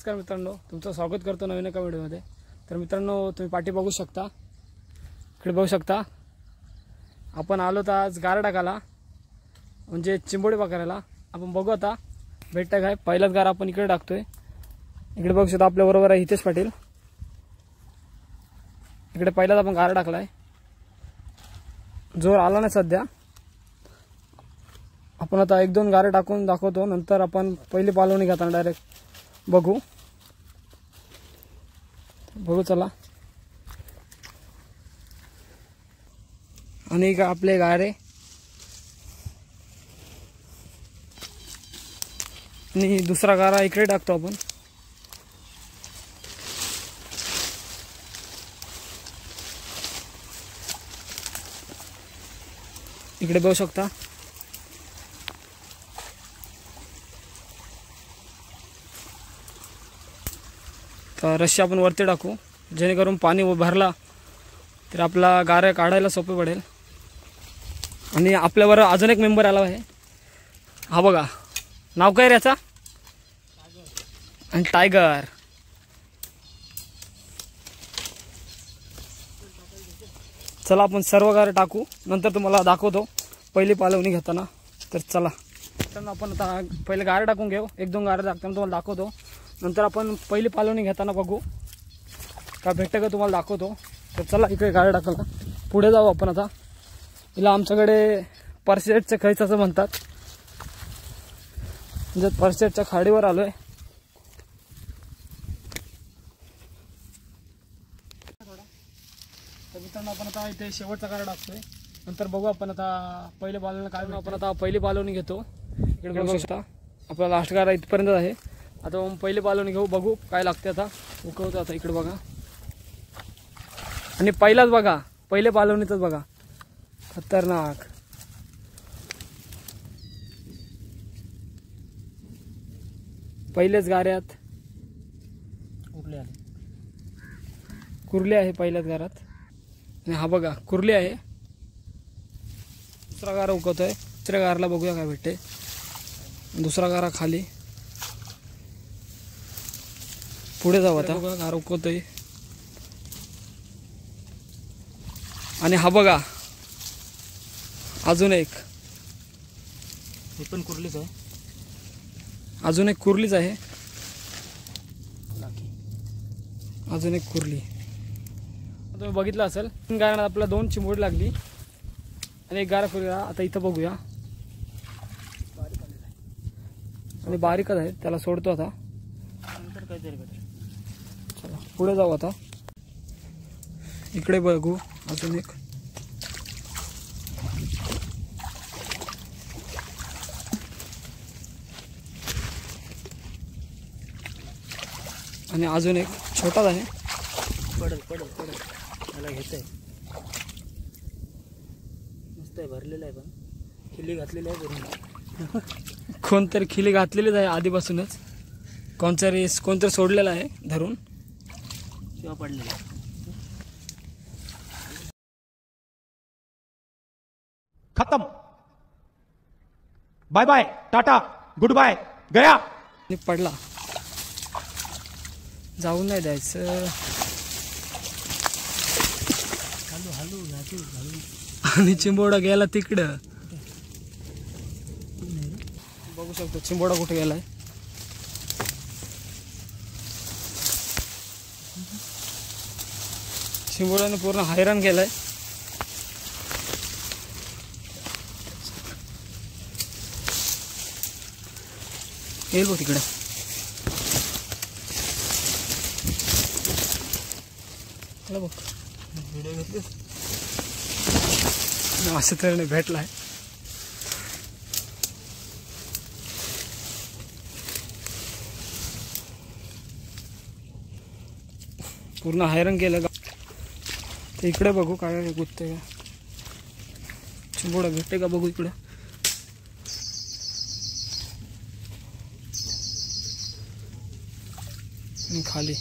नमस्कार मित्रांनो, तुमचं स्वागत करतो नवीन एका व्हिडिओमध्ये। तर मित्रांनो, तुम्ही पाठी बघू शकता, इकडे बघू शकता। आपण आलो तर आज गारा टाकायला, म्हणजे चिंबोडी पकडायला। आपण बघू आता भेटतं काय। पहिलाच गारा आपण इकडे टाकतोय। इकडे बघू शकता, आपल्या बरोबर आहे हितेश पाटील। इकडे पहिलाच आपण गारा टाकलाय, जोर आला नाही सध्या। आपण आता एक दोन गारे टाकून दाखवतो, नंतर आपण पहिली पालवणी घेताना डायरेक्ट बघू चला। आणि का आपले गारे आणि दुसरा गारा इकडे टाकतो आपण। इकडे बघू शकता, तर रस्सी आपण वरती टाकू, जेणेकरून पाणी भरला तर आपला गारा काढायला सोपे पडेल। आणि आपल्यावर अजून एक मेंबर आला आहे, हा बघा, नाव काय रे याचा? आणि टायगर। चला आपण सर्व गारे टाकू, नंतर तुम्हाला दाखवतो पहिली पालवणी घेताना। तर चला मित्रांनो, आपण आता पहिले गारे टाकून घेऊ, एक दोन गारे टाकताना तुम्हाला दाखवतो। नंतर आपण पहिली पालवणी घेताना बघू का भेटतं का, तुम्हाला दाखवतो। तर चला इकडे गाडी टाकायला पुढे जाऊ आपण आता। हिला आमच्याकडे परसेटच्या खैच असं म्हणतात, म्हणजे परसेटच्या खाडीवर आलोय। तर मित्रांनो, आपण आता इथे शेवटचा गाडा टाकतोय, नंतर बघू आपण आता पहिले पालवणी काय। आपण आता पहिली पालवणी घेतो। इकडे बघू शकता, आपला लास्ट गाडा इथपर्यंत आहे। आता पहिली पालवणी घेऊ, बघू काय लागते। आता उकळतो, आता इकडे बघा, आणि पहिलाच बघा, पहिले पालवणीतच बघा, खतरनाक। पहिलेच गाऱ्यात कुर्ली आहे, पहिल्याच गारात। आणि हा बघा कुर्ली आहे। दुसरा गारा उकवतोय, दुसऱ्या गाराला बघूया काय भेटते। दुसरा गारा खाली, पुढे जाऊ आता। गारा उकवतोय, आणि हा बघा अजून एक, हे पण कुर्लीच आहे, अजून एक कुर्लीच आहे, अजून एक कुर्ली। तुम्ही बघितलं असेल, गारात आपला दोन चिंबोडी लागली आणि एक गारा फिरला। आता इथं बघूया, आणि बारीकच आहे, त्याला सोडतो आता, नंतर काहीतरी भेटेल। चला पुढे जाऊ आता। इकडे बघू अजून एक, आणि अजून एक छोटाच आहे। पडल पडल पडल, मला घेत आहे, मस्त आहे, भरलेलं आहे, पण खिल्ली घातलेली आहे भरून। कोणतरी खिली घातलेलीच आहे आधीपासूनच, कोणतरी सोडलेलं आहे धरून, किंवा पडलेलं आहे। खत्म, bye bye, tata, goodbye, गया। आणि पडला, जाऊन नाही द्यायचं। हलू हलू हलू हलू, आणि चिंबोडा गेला तिकडं, बघू शकतो चिंबोडा कुठे गेलाय। चिंबोड्याने पूर्ण हैराण केलाय। येईल बघ तिकडे, बघ व्हिडिओ घेतली, अशा तऱ्हेने भेटलाय। पूर्ण हैराण केलं का। ते इकडे बघू काय गुत्ते का, चिंबोडा भेटते का बघू इकडे। आणि खाली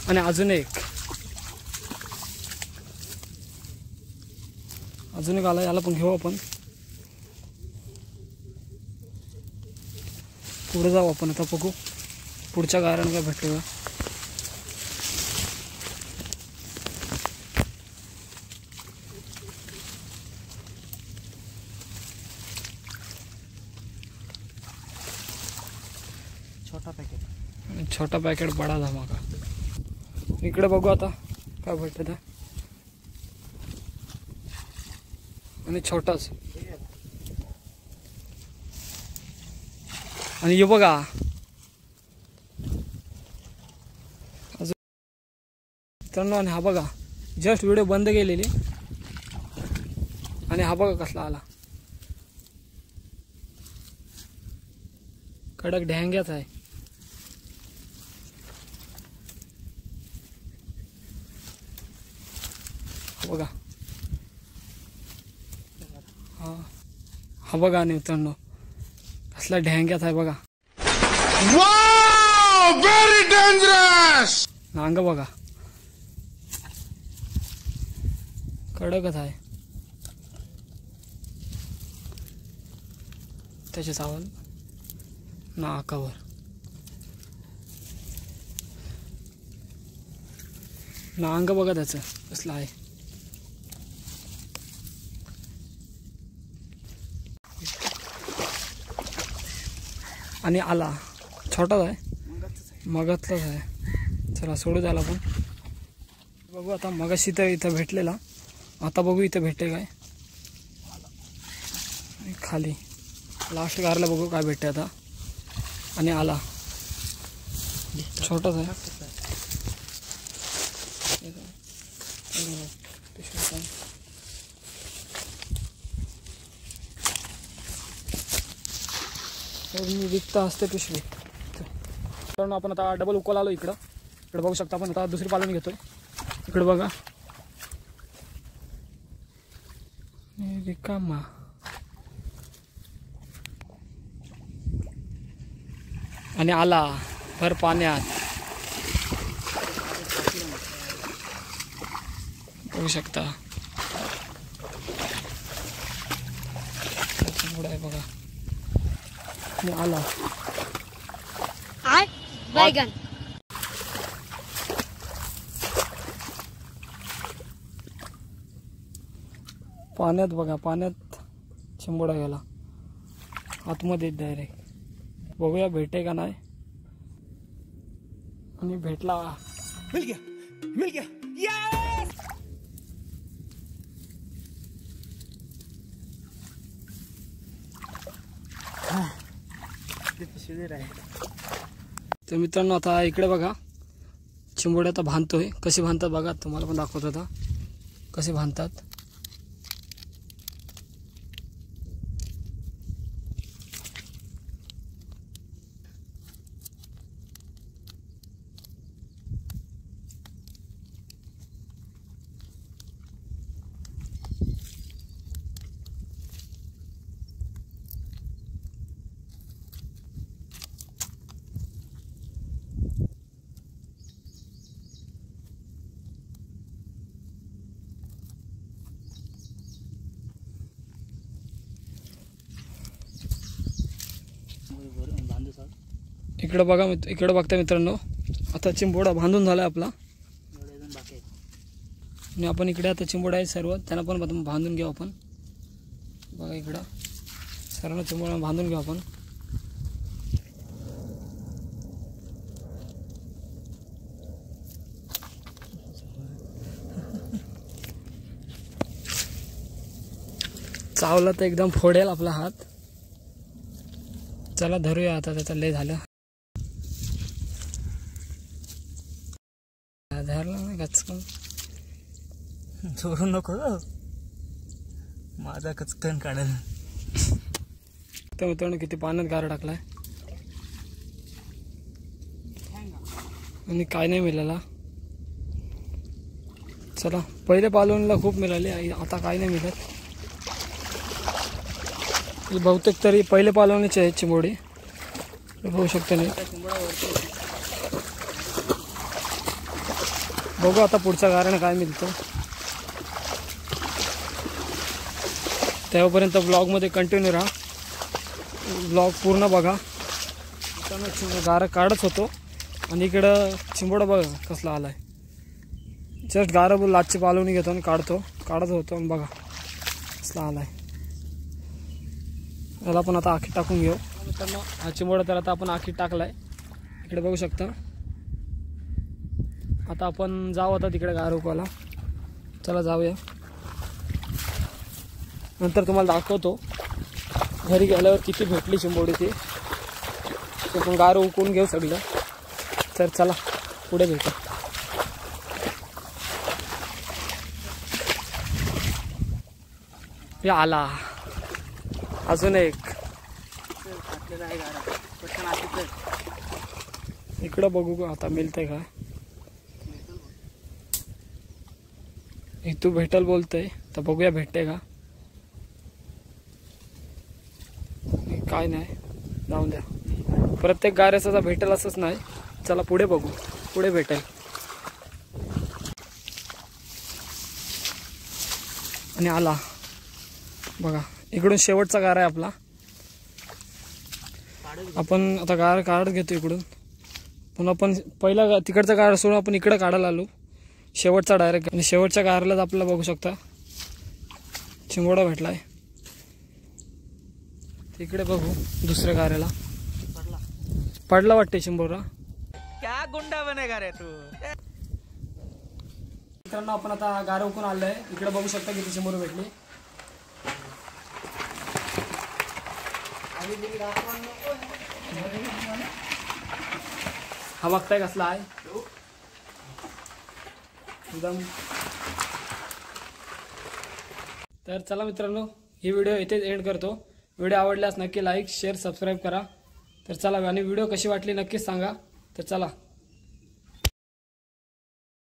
आणि अजून एक आला, याला पण घेऊ आपण। पुढे जाऊ आपण आता, बघू पुढच्या गायरानं काय भेटतो का. छोटा पॅकेट बडा धमाका. इकडे बघू आता काय भेटत. आणि छोटाच. आणि हे बघा मित्रांनो, आणि हा बघा जस्ट व्हिडिओ बंद केलेली आणि हा बघा कसला आला. कडक ढ्यांग्याच आहे. बघा हा बघा मित्रांनो कसला ढ्यांग्यात आहे बघा. Very dangerous. नांग बघा कडकच आहे. त्याचे चावल नाकावर. नांग बघा त्याचं कसलं आहे. आणि आला छोटाच आहे, मगातलाच आहे. चला सोडू द्याला आपण. बघू आता मगाशी तर इथं भेटलेला, आता बघू इथं भेटते काय. खाली लास्ट गारला बघू काय भेटते आता. आणि आला छोटाच आहे. मी विकता असते पिशवी. कारण आपण आता डबल उकल आलो इकडं. इकडे बघू शकता आपण आता दुसरी पालन घेतोय. इकडे बघा रिकामा. आणि आला भर पाण्यात बघू शकता. आहे बघा. आणि आला बैगन. पाण्यात बघा, पाण्यात चिंबोडा गेला आतमध्ये डायरेक्ट. बघूया भेटे का नाही. आणि भेटला. मिल गया, मिल गया. तर मित्रांनो आता इकडे बघा चिंबोड्या आता बांधतोय. कशी बांधतात बघा, तुम्हाला पण दाखवतो आता कसे बांधतात. इकडे बघा, इकडे बघता मित्रांनो आता चिंबोडा बांधून झाला आपला. आणि आपण इकडे आता चिंबोडा आहे सर्व, त्यांना पण बांधून घेऊ आपण. बघा इकडं सर्व चिंबोडा बांधून घेऊ आपण. चावला तर एकदम फोडेल आपला हात. चला धरूया आता, त्याचं लय झालं. धरला नाही कचकन. सोडू नको माझा कचकन काढेल. तर मित्रांनो किती पाण्यात गारा टाकलाय आणि काय नाही मिळाला. चला पहिले पालवणीला खूप मिळाले, आता काय नाही मिळत. बहुतेक तरी पहिले पालवणीचे आहेत चिंबोडी, बघू शकता नाही. बघू आता पुढच्या गाऱ्यानं काय मिळतं. तेव्हापर्यंत ब्लॉगमध्ये कंटिन्यू राहा. ब्लॉग पूर्ण बघा. मित्रांनो गारा काढत होतो आणि इकडं चिंबोडा बघा कसला आलाय. जस्ट गारा बोल लाचची पालवणी घेतो आणि काढत होतो आणि बघा कसला आलाय. याला पण आता आखी टाकून घेऊ. मित्रांनो हा चिंबोडा तर आता आपण आखी टाकलाय. इकडे बघू शकता. आता आपण जाऊ आता तिकडे गार उकवायला. चला जाऊया. नंतर तुम्हाला दाखवतो घरी गेल्यावर किती भेटली चिंबोडी ती. आपण गार उकवून घेऊ सगळं. तर चला पुढे भेटू. हे आला अजून एक. इकडं बघू आता मिळतंय का. तू भेटल बोलतोय तर बघूया भेटते का. काय नाही जाऊन द्या. प्रत्येक गाऱ्याचा भेटेल असंच नाही. चला पुढे बघू पुढे भेटेल. आणि आला बघा. इकडून शेवटचा गारा आहे आपला. आपण आता गार काढत घेतो इकडून. पण आपण पहिला तिकडचा गार सोडून आपण इकडे काढायला आलो शेवटचा डायरेक्ट. आणि शेवटच्या गारालाच आपल्याला बघू शकता चिंबोडा भेटलाय. इकडे बघू दुसऱ्या गाऱ्याला पडला वाटते चिंबोरा. क्या गुंडा बनेगा रे तू. मित्रांनो आपण आता गारा उकून आलोय. इकडे बघू शकता किती चिंबोरी भेटली. हा बघताय कसला आहे एकदम. तर चला मित्रांनो ही व्हिडिओ इथेच एंड करतो. व्हिडिओ आवडल्यास नक्की लाईक शेअर सबस्क्राईब करा. तर चला आणि व्हिडिओ कशी वाटली नक्कीच सांगा. तर चला.